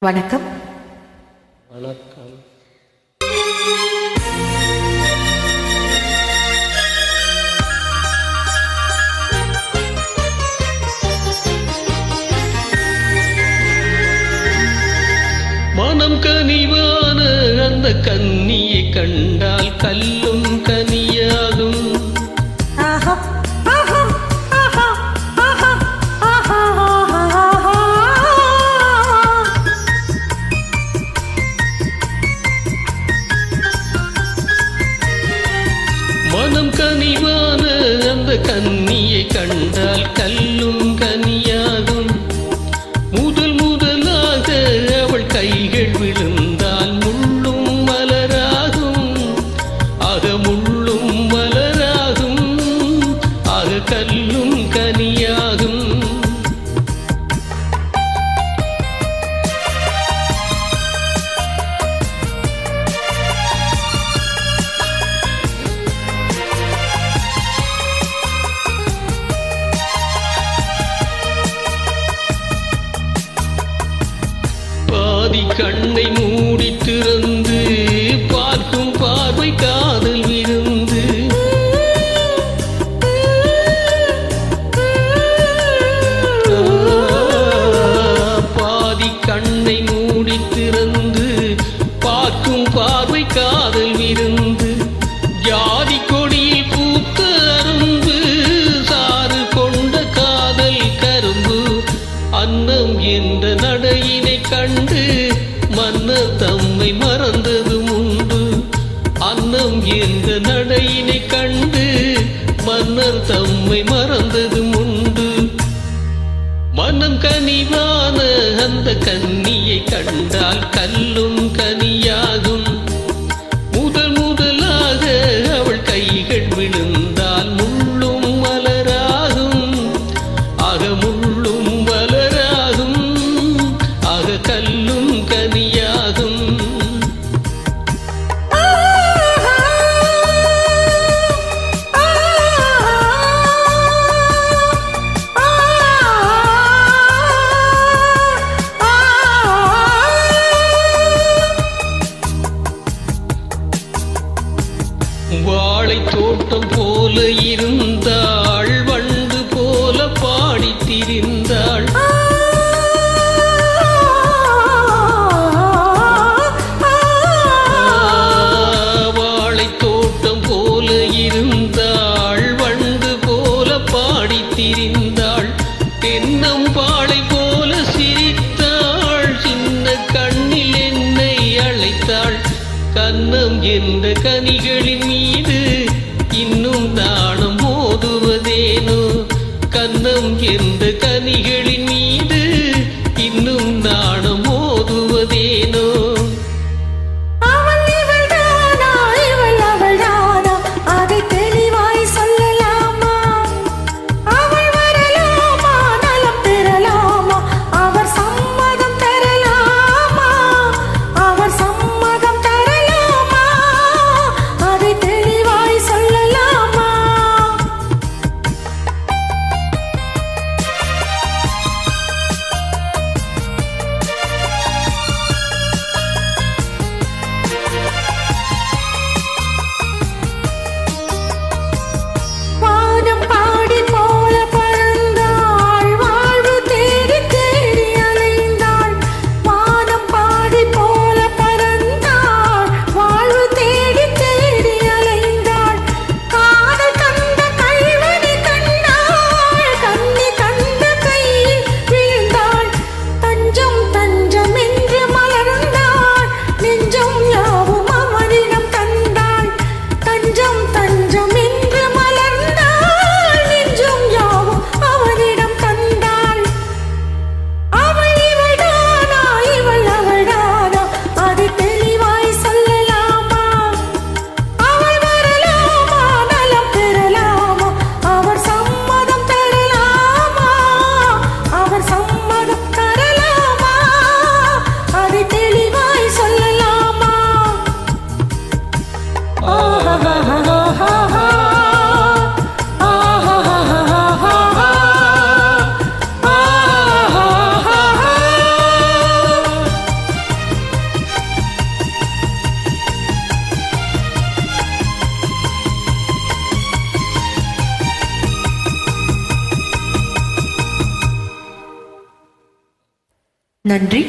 வணக்கம். வணக்கம். மனம் கனிவான அந்த கன்னியை கண்டால் கல்லும் கனியாகும். மனம் கனிவான அந்த கன்னியை கண்டால் கல்லும் கனியாகும். முதலாக அவள் கைகள் விழுந்தால் முள்ளும் மலராகும். முள்ளும் மலராகும். கல்லும் கனியாகும். பாதி கண்ணை மூடி திறந்து பார்க்கும் பார்வை காதல் விருந்து. பாதி கண்ணை மூடி திறந்து பார்க்கும் பார்வை காதல் விருந்து. ஜாதி கொடியில் பூத்த அரும்பு சாறு கொண்ட காதல் கரும்பு. அன்னம் என்ற நடையினை கண்டு மன்னர் தம்மை மறந்ததும் உண்டு. அன்னம் என்ற நடையினை கண்டு மன்னர் தம்மை மறந்ததும் உண்டு. மனம் கனிவான அந்த கன்னியை கண்டால் கல்லும் கனியாகும். முதலாக அவள் கைகள் விழுந்தால் முள்ளும் மலராகும். முள்ளும் மலராகும். கல்லும் கனியாகும். வாழை தோட்டம் போல இருந்தாள். வண்டு போல பாடி திரிந்தாள். வாழை தோட்டம் போல இருந்தாள். வண்டு போல பாடி திரிந்தாள். தென்னம்பாளை போல சிரித்தாள். சின்ன கண்ணில் என்னை அழைத்தாள். கன்னம் என்ற கனிகளின் மீது இன்னும் நாணம் மோதுவதேனோ. கன்னம் என்ற கனிகளின் மீது இன்னும் நாணம் மோதுவதேனோ. நன்றி.